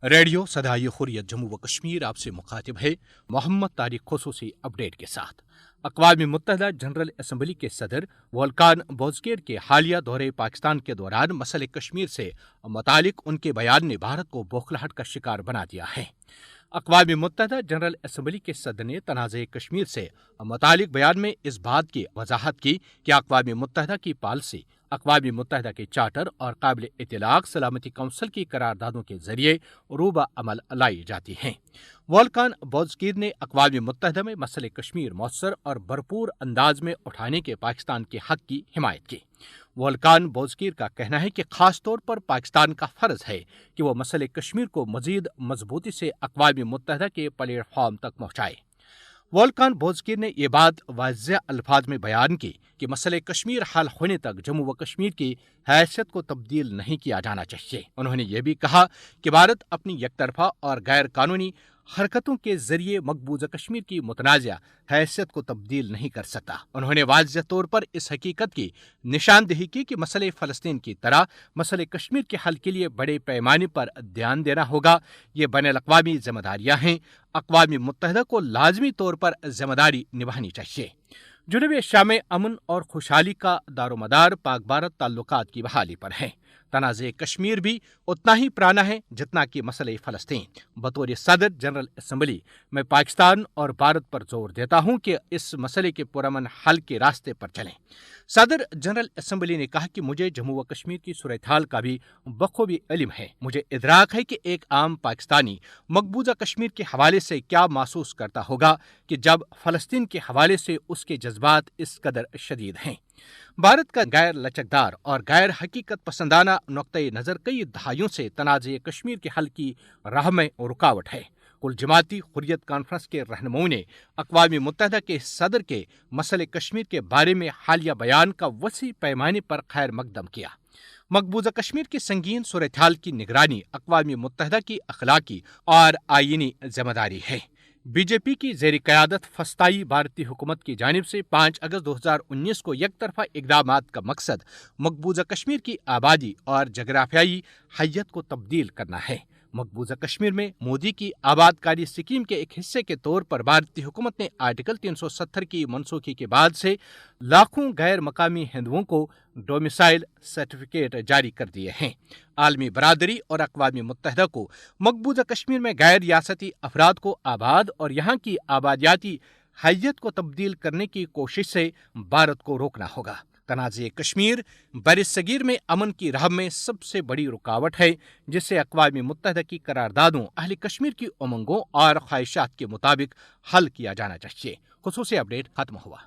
Radio صدائے حریت جموں و کشمیر آپ سے مخاطب ہے محمد طارق خصوصی اپڈیٹ کے ساتھ۔ اقوام متحدہ جنرل اسمبلی کے صدر والکان بوزکیر کے حالیہ دورے پاکستان کے دوران مسئلہ کشمیر سے متعلق ان کے بیان نے بھارت کو بوکھلاہٹ کا شکار بنا دیا ہے۔ اقوام متحدہ جنرل اسمبلی کے صدر نے تنازع کشمیر سے متعلق بیان میں اس بات کی وضاحت کی کہ اقوام متحدہ کی پالیسی اقوام متحدہ کے چارٹر اور قابل اطلاق سلامتی کونسل کی قراردادوں کے ذریعے روبہ عمل لائی جاتی ہیں۔ والکان بوزکیر نے اقوام متحدہ میں مسئلہ کشمیر مؤثر اور بھرپور انداز میں اٹھانے کے پاکستان کے حق کی حمایت کی۔ والکان بوزکیر کا کہنا ہے کہ خاص طور پر پاکستان کا فرض ہے کہ وہ مسئلہ کشمیر کو مزید مضبوطی سے اقوام متحدہ کے پلیٹ فارم تک پہنچائے۔ والکان بوزکیر نے یہ بات واضح الفاظ میں بیان کی کہ مسئلہ کشمیر حل ہونے تک جموں و کشمیر کی حیثیت کو تبدیل نہیں کیا جانا چاہیے۔ انہوں نے یہ بھی کہا کہ بھارت اپنی یک طرفہ اور غیر قانونی حرکتوں کے ذریعے مقبوضہ کشمیر کی متنازع حیثیت کو تبدیل نہیں کر سکتا۔ انہوں نے واضح طور پر اس حقیقت کی نشاندہی کی کہ مسئلہ فلسطین کی طرح مسئلہ کشمیر کے حل کے لیے بڑے پیمانے پر دھیان دینا ہوگا۔ یہ بین الاقوامی ذمہ داریاں ہیں۔ اقوام متحدہ کو لازمی طور پر ذمہ داری نبھانی چاہیے۔ جنوبی ایشیا میں امن اور خوشحالی کا دار و مدار پاک بھارت تعلقات کی بحالی پر ہے۔ تنازع کشمیر بھی اتنا ہی پرانا ہے جتنا کہ مسئلہ فلسطین۔ بطور صدر جنرل اسمبلی میں پاکستان اور بھارت پر زور دیتا ہوں کہ اس مسئلے کے پرامن حل کے راستے پر چلیں۔ صدر جنرل اسمبلی نے کہا کہ مجھے جموں و کشمیر کی صورتحال کا بھی بخوبی علم ہے۔ مجھے ادراک ہے کہ ایک عام پاکستانی مقبوضہ کشمیر کے حوالے سے کیا محسوس کرتا ہوگا کہ جب فلسطین کے حوالے سے اس کے جذبات اس قدر شدید ہیں۔ بھارت کا غیر لچکدار اور غیر حقیقت پسندانہ نقطۂ نظر کئی دہائیوں سے تنازع کشمیر کے حل کی راہ میں رکاوٹ ہے۔ کل جماعتی حریت کانفرنس کے رہنماؤں نے اقوام متحدہ کے صدر کے مسئلہ کشمیر کے بارے میں حالیہ بیان کا وسیع پیمانے پر خیر مقدم کیا۔ مقبوضہ کشمیر کی سنگین صورتحال کی نگرانی اقوام متحدہ کی اخلاقی اور آئینی ذمہ داری ہے۔ بی جے پی کی زیر قیادت وسطائی بھارتی حکومت کی جانب سے 5 اگست 2019 کو یک طرفہ اقدامات کا مقصد مقبوضہ کشمیر کی آبادی اور جغرافیائی حیت کو تبدیل کرنا ہے۔ مقبوضہ کشمیر میں مودی کی آباد کاری اسکیم کے ایک حصے کے طور پر بھارتی حکومت نے آرٹیکل 370 کی منسوخی کے بعد سے لاکھوں غیر مقامی ہندوؤں کو ڈومیسائل سرٹیفکیٹ جاری کر دیے ہیں۔ عالمی برادری اور اقوام متحدہ کو مقبوضہ کشمیر میں غیر ریاستی افراد کو آباد اور یہاں کی آبادیاتی حیت کو تبدیل کرنے کی کوشش سے بھارت کو روکنا ہوگا۔ تنازع کشمیر برصغیر میں امن کی راہ میں سب سے بڑی رکاوٹ ہے، جسے اقوام متحدہ کی قراردادوں اہل کشمیر کی امنگوں اور خواہشات کے مطابق حل کیا جانا چاہیے۔ خصوصی اپڈیٹ ختم ہوا۔